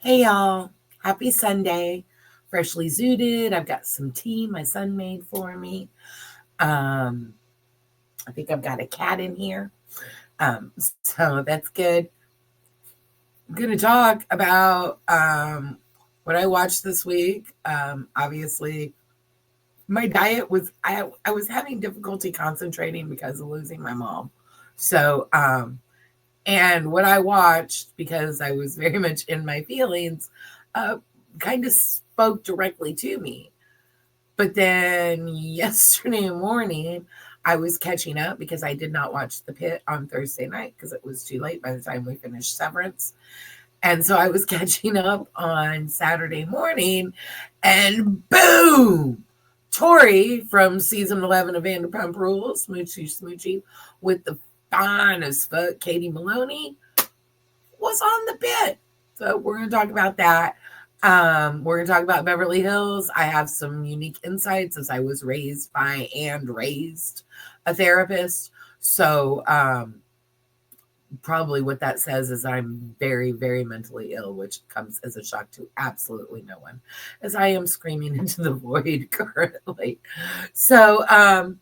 Hey y'all, happy Sunday. Freshly zooted. I've got some tea my son made for me. Um, I think I've got a cat in here. So that's good. I'm gonna talk about what I watched this week. Obviously my diet was I was having difficulty concentrating because of losing my mom. So and what I watched, because I was very much in my feelings, uh, kind of spoke directly to me. But then yesterday morning, I was catching up because I did not watch The Pit on Thursday night because it was too late by the time we finished Severance. And so I was catching up on Saturday morning, and boom! Tori from season 11 of Vanderpump Rules, Smoochy Smoochy, with the fine as fuck Katie Maloney, was on The Pit. So we're going to talk about that. We're going to talk about Beverly Hills. I have some unique insights as I was raised by and raised a therapist. So probably what that says is I'm very, very mentally ill, which comes as a shock to absolutely no one, as I am screaming into the void currently. So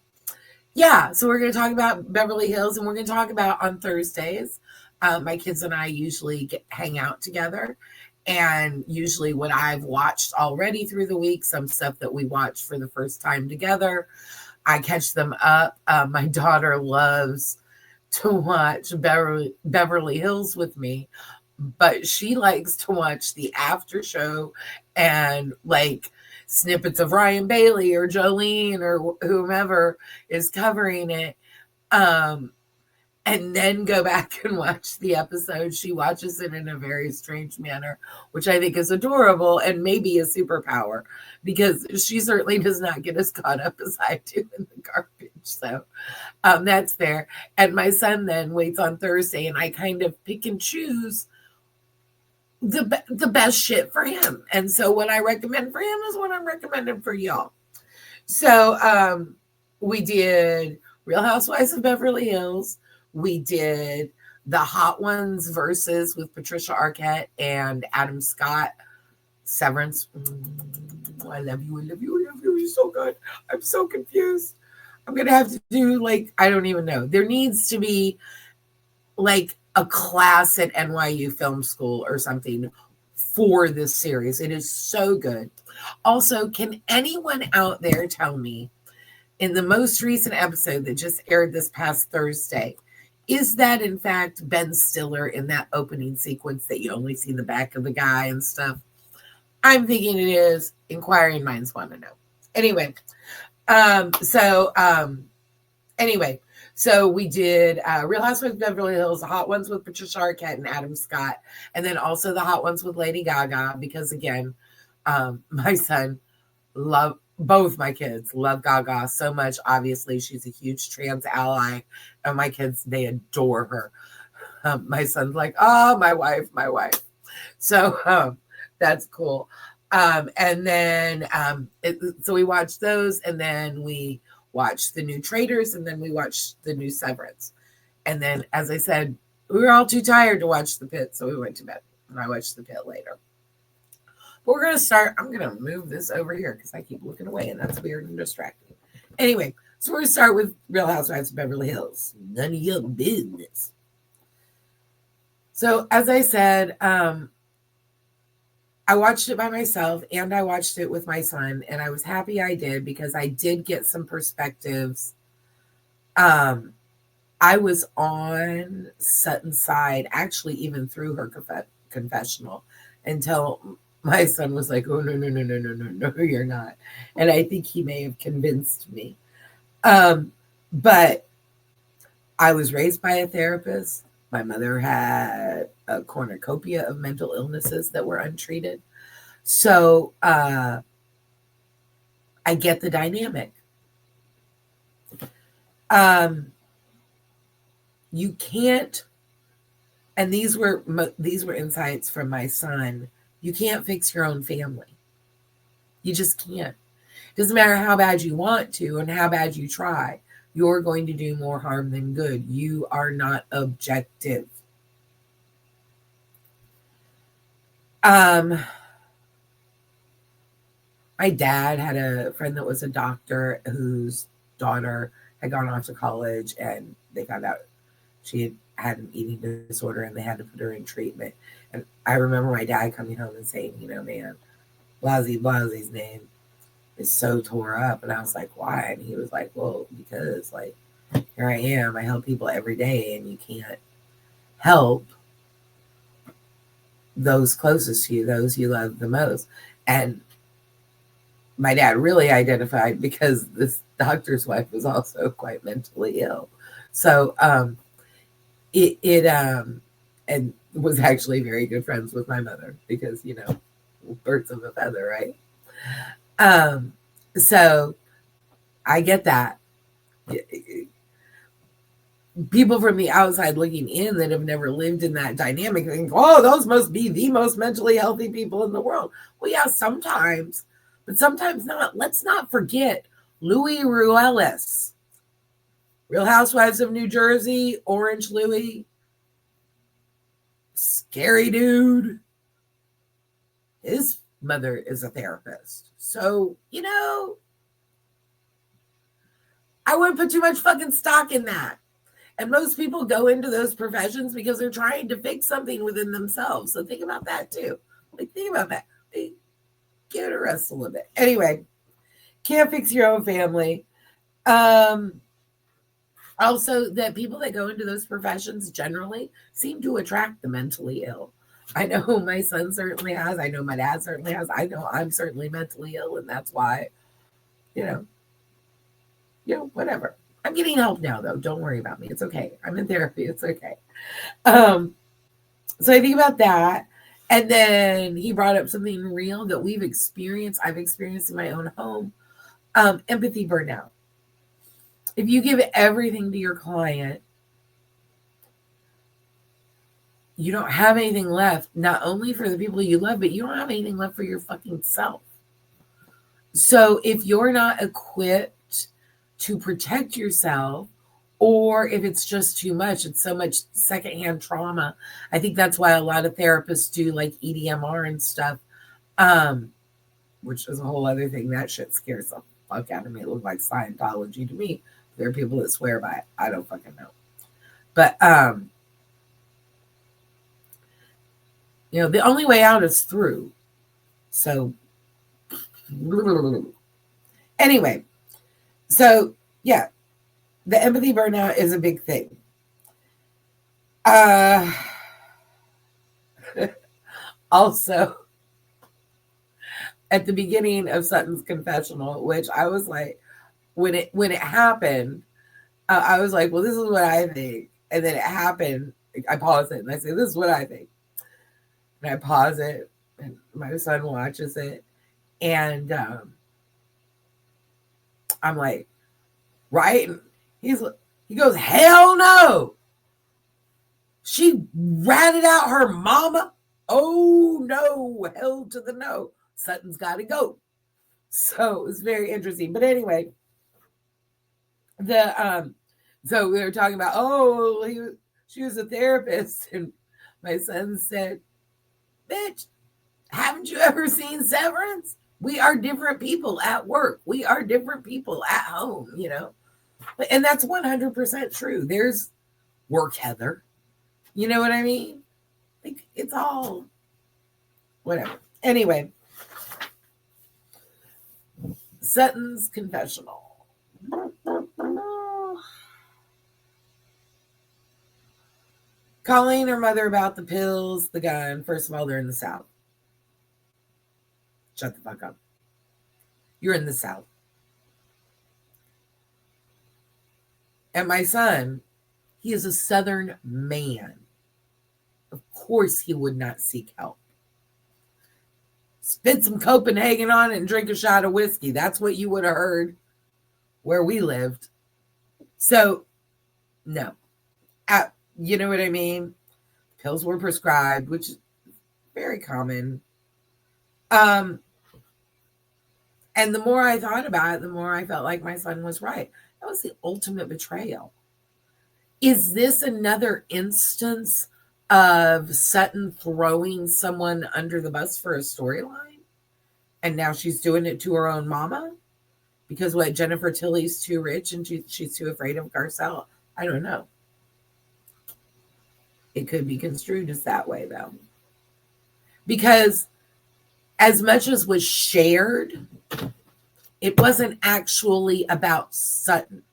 yeah, so we're going to talk about Beverly Hills, and we're going to talk about on Thursdays. My kids and I usually hang out together, and usually what I've watched already through the week, some stuff that we watched for the first time together, I catch them up. My daughter loves to watch Beverly Hills with me, but she likes to watch the after show and like snippets of Ryan Bailey or Jolene or whomever is covering it. Um, and then go back and watch the episode. She watches it in a very strange manner, which I think is adorable and maybe a superpower because she certainly does not get as caught up as I do in the garbage. So that's there. And my son then waits on Thursday, and I kind of pick and choose the best shit for him. And so what I recommend for him is what I'm recommending for y'all. So we did Real Housewives of Beverly Hills. We did the Hot Ones versus with Patricia Arquette and Adam Scott. Severance. I love you. I love you. I love you. You're so good. I'm so confused. I'm gonna have to do like I don't even know. There needs to be like a class at NYU Film School or something for this series. It is so good. Also, can anyone out there tell me in the most recent episode that just aired this past Thursday, is that in fact Ben Stiller in that opening sequence that you only see the back of the guy and stuff? I'm thinking it is. Inquiring minds want to know. Anyway, anyway, so we did Real Housewives of Beverly Hills, the Hot Ones with Patricia Arquette and Adam Scott, and then also the Hot Ones with Lady Gaga, because again, my son both my kids love Gaga so much. Obviously, she's a huge trans ally, and my kids, they adore her. My son's like, oh, my wife. So that's cool. And then so we watched those, and then we watched the new Traitors, and then we watched the new Severance. And then, as I said, we were all too tired to watch The Pit, so we went to bed, and I watched The Pit later. But we're going to start. I'm going to move this over here because I keep looking away, and that's weird and distracting. Anyway, so we're going to start with Real Housewives of Beverly Hills. None of your business. So, as I said, I watched it by myself and I watched it with my son, and I was happy I did because I did get some perspectives. I was on Sutton's side, actually, even through her confessional, until my son was like, oh, no, you're not. And I think he may have convinced me. But I was raised by a therapist. My mother had a cornucopia of mental illnesses that were untreated. So I get the dynamic. You can't, and these were insights from my son. You can't fix your own family. You just can't. It doesn't matter how bad you want to and how bad you try. You're going to do more harm than good. You are not objective. Um, my dad had a friend that was a doctor whose daughter had gone off to college, and they found out she had an eating disorder, and they had to put her in treatment. And I remember my dad coming home and saying, man, Blasie's name is so tore up. And I was like, why? And he was like, well, because like, here I am. I help people every day, and you can't help those closest to you, those you love the most. And my dad really identified because this doctor's wife was also quite mentally ill. So and was actually very good friends with my mother because, birds of a feather, right? So I get that. People from the outside looking in that have never lived in that dynamic think, oh, those must be the most mentally healthy people in the world. Well, yeah, sometimes, but sometimes not. Let's not forget Louis Ruelas, Real Housewives of New Jersey, Orange Louis, scary dude. His mother is a therapist. So, I wouldn't put too much fucking stock in that. And most people go into those professions because they're trying to fix something within themselves. So think about that too. Think about that. Give it a rest a little bit. Anyway, can't fix your own family. Also, that people that go into those professions generally seem to attract the mentally ill. I know my son certainly has. I know my dad certainly has. I know I'm certainly mentally ill, and that's why, whatever. I'm getting help now, though. Don't worry about me. It's okay. I'm in therapy. It's okay. So I think about that. And then he brought up something real that we've experienced. I've experienced in my own home. Empathy burnout. If you give everything to your client, you don't have anything left, not only for the people you love, but you don't have anything left for your fucking self. So if you're not equipped to protect yourself, or if it's just too much, it's so much secondhand trauma. I think that's why a lot of therapists do like EDMR and stuff, which is a whole other thing. That shit scares the fuck out of me. It looks like Scientology to me. There are people that swear by it. I don't fucking know. But, the only way out is through. So, anyway, so yeah, the empathy burnout is a big thing. Also, at the beginning of Sutton's confessional, which I was like, when it happened, I was like, well, this is what I think. And then it happened. I pause it and I say, this is what I think. And I pause it and my son watches it. And I'm like, right? And he goes, hell no. She ratted out her mama. Oh no, hell to the no. Sutton's got to go. So it was very interesting. But anyway, so we were talking about, she was a therapist, and my son said, bitch, haven't you ever seen Severance? We are different people at work. We are different people at home, And that's 100% true. There's work, Heather. You know what I mean? Like, it's all whatever. Anyway, Sutton's confessional. Calling her mother about the pills, the gun. First of all, they're in the South. Shut the fuck up. You're in the South. And my son, he is a Southern man. Of course he would not seek help. Spit some Copenhagen on it and drink a shot of whiskey. That's what you would have heard where we lived. So, no. You know what I mean? Pills were prescribed, which is very common. And the more I thought about it, the more I felt like my son was right. That was the ultimate betrayal. Is this another instance of Sutton throwing someone under the bus for a storyline, and now she's doing it to her own mama because what, Jennifer Tilly's too rich and she's too afraid of Garcelle. I don't know. It could be construed as that way though, because as much as was shared, it wasn't actually about Sutton.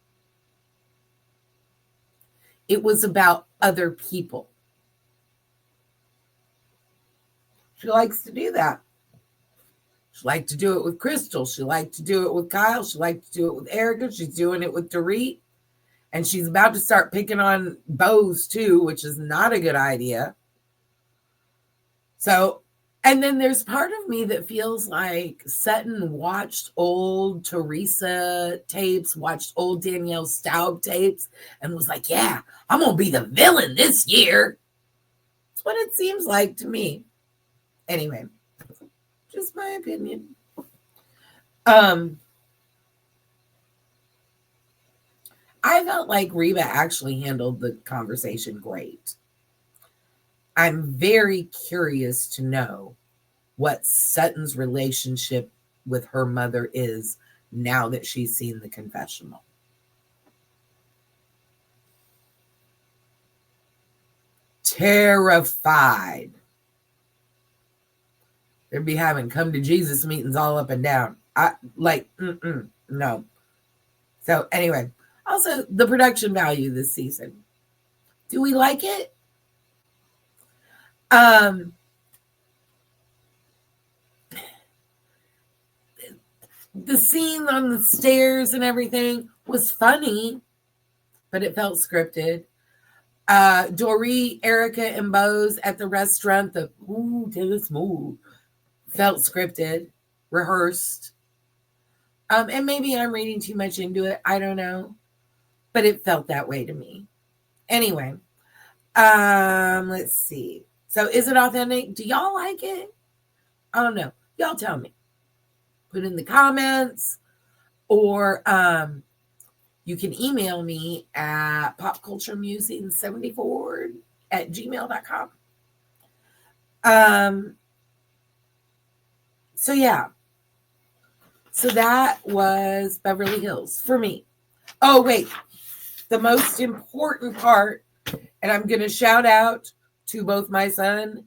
It was about other people. She likes to do that. She liked to do it with Crystal. She liked to do it with Kyle. She liked to do it with Erica. She's doing it with Dorit. And she's about to start picking on Bose too, which is not a good idea. So, and then there's part of me that feels like Sutton watched old Teresa tapes, watched old Danielle Staub tapes, and was like, yeah, I'm going to be the villain this year. That's what it seems like to me. Anyway, just my opinion. I felt like Reba actually handled the conversation great. I'm very curious to know what Sutton's relationship with her mother is now that she's seen the confessional. Terrified. They'd be having come to Jesus meetings all up and down. No. So anyway, also the production value this season. Do we like it? The scene on the stairs and everything was funny, but it felt scripted. Dorit, Erica, and Bose at the restaurant, the tell us more, felt scripted, rehearsed. And maybe I'm reading too much into it. I don't know. But it felt that way to me. Anyway, let's see. So is it authentic? Do y'all like it? I don't know. Y'all tell me. Put in the comments, or you can email me at popculturemusing74@gmail.com. So yeah. So that was Beverly Hills for me. Oh, wait. The most important part, and I'm going to shout out to both my son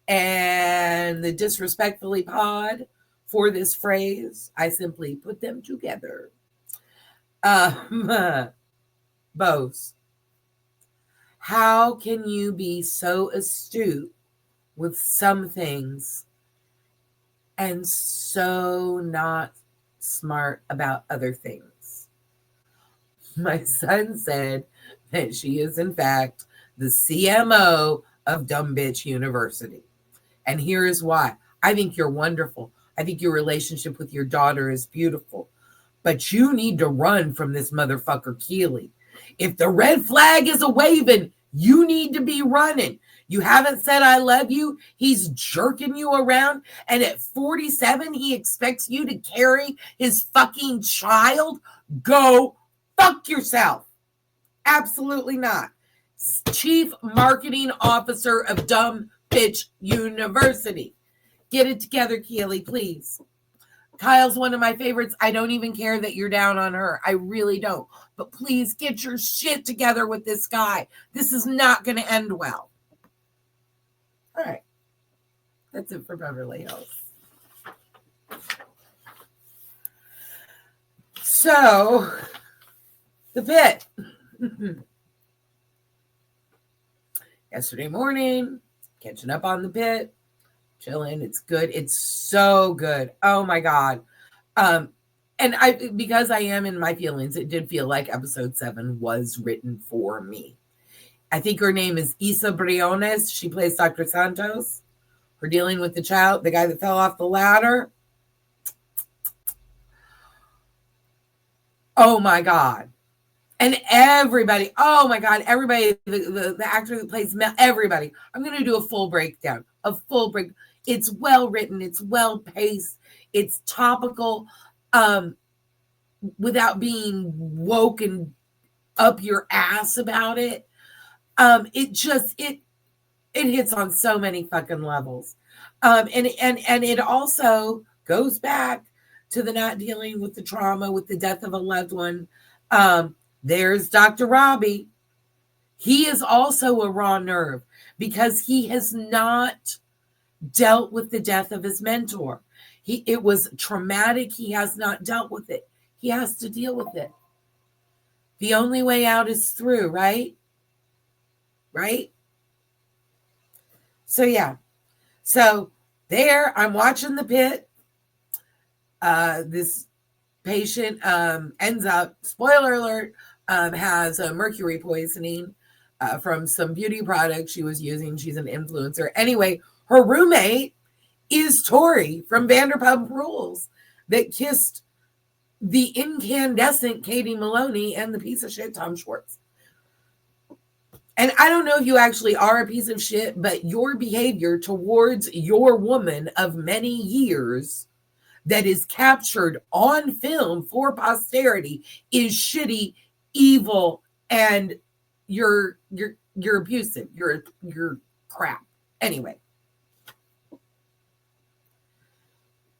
and the Disrespectfully Pod for this phrase. I simply put them together. Bose, how can you be so astute with some things and so not smart about other things? My son said that she is, in fact, the CMO of Dumb Bitch University. And here is why. I think you're wonderful. I think your relationship with your daughter is beautiful. But you need to run from this motherfucker Keely. If the red flag is a waving, you need to be running. You haven't said I love you. He's jerking you around. And at 47, he expects you to carry his fucking child? Go fuck yourself. Absolutely not. Chief Marketing Officer of Dumb Bitch University. Get it together, Keely, please. Kyle's one of my favorites. I don't even care that you're down on her. I really don't. But please get your shit together with this guy. This is not going to end well. All right. That's it for Beverly Hills. So, the pit. Yesterday morning, catching up on the pit. Chilling. It's good. It's so good. Oh my God. And because I am in my feelings, it did feel like episode 7 was written for me. I think her name is Isa Briones. She plays Dr. Santos. Her dealing with the child, the guy that fell off the ladder. Oh my God. And everybody, oh my God, everybody, the actor that plays Mel, everybody. I'm going to do a full breakdown. It's well written. It's well paced. It's topical, without being woken up your ass about it. It hits on so many fucking levels. And it also goes back to the not dealing with the trauma, with the death of a loved one. There's Dr. Robbie. He is also a raw nerve because he has not dealt with the death of his mentor. It was traumatic. He has not dealt with it. He has to deal with it. The only way out is through, right? Right? So, yeah. So, there, I'm watching the pit. This patient ends up, spoiler alert, has a mercury poisoning from some beauty product she was using. She's an influencer. Anyway, her roommate is Tori from Vanderpump Rules that kissed the incandescent Katie Maloney and the piece of shit Tom Schwartz. And I don't know if you actually are a piece of shit, but your behavior towards your woman of many years that is captured on film for posterity is shitty, evil, and you're abusive. You're crap. Anyway.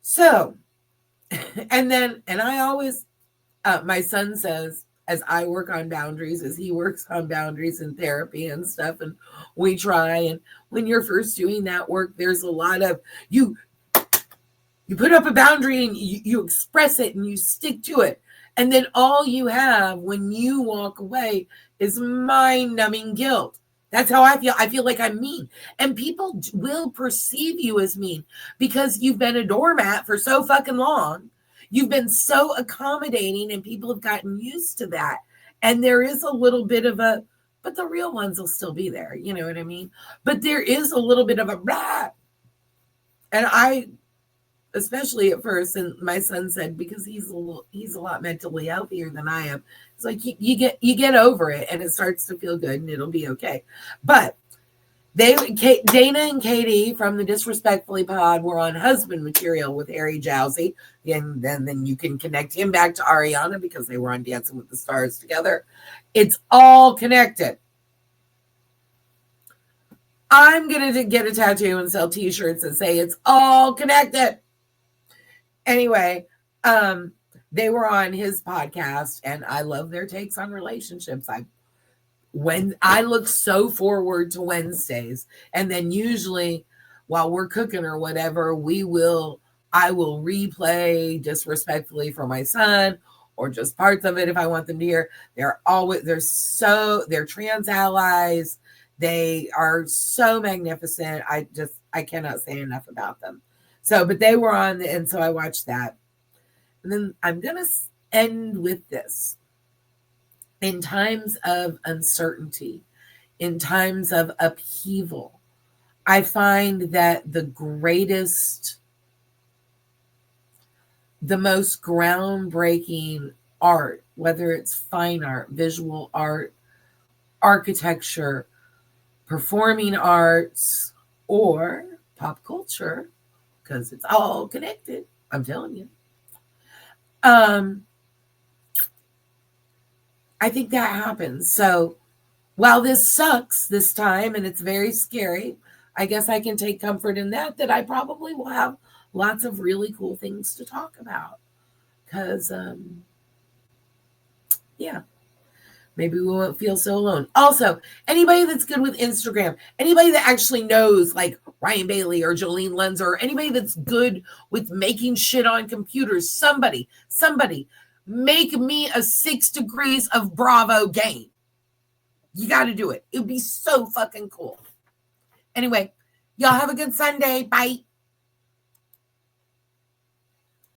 So, and I always, my son says, as I work on boundaries, as he works on boundaries in therapy and stuff, and we try, and when you're first doing that work, there's a lot of, you put up a boundary and you express it and you stick to it. And then all you have when you walk away is mind-numbing guilt. That's how I feel. I feel like I'm mean. And people will perceive you as mean because you've been a doormat for so fucking long. You've been so accommodating and people have gotten used to that. And there is a little bit of a, but the real ones will still be there. You know what I mean? But there is a little bit of a blah. And I, especially at first, and my son said, because he's a lot mentally healthier than I am. It's like you get over it and it starts to feel good and it'll be okay. But Dana and Katie from the Disrespectfully Pod were on husband material with Harry Jowsey. And then you can connect him back to Ariana because they were on Dancing with the Stars together. It's all connected. I'm going to get a tattoo and sell t-shirts and say it's all connected. Anyway, they were on his podcast and I love their takes on relationships. I look so forward to Wednesdays, and then usually while we're cooking or whatever, I will replay Disrespectfully for my son or just parts of it if I want them to hear. They're trans allies. They are so magnificent. I cannot say enough about them. So, but they were on, and so I watched that. And then I'm going to end with this. In times of uncertainty, in times of upheaval, I find that the most groundbreaking art, whether it's fine art, visual art, architecture, performing arts, or pop culture, because it's all connected, I'm telling you. I think that happens. So while this sucks this time and it's very scary, I guess I can take comfort in that I probably will have lots of really cool things to talk about. Because, yeah, maybe we won't feel so alone. Also, anybody that's good with Instagram, anybody that actually knows like Ryan Bailey or Jolene Lenzer, or anybody that's good with making shit on computers, somebody, make me a 6 Degrees of Bravo game. You got to do it. It would be so fucking cool. Anyway, y'all have a good Sunday. Bye.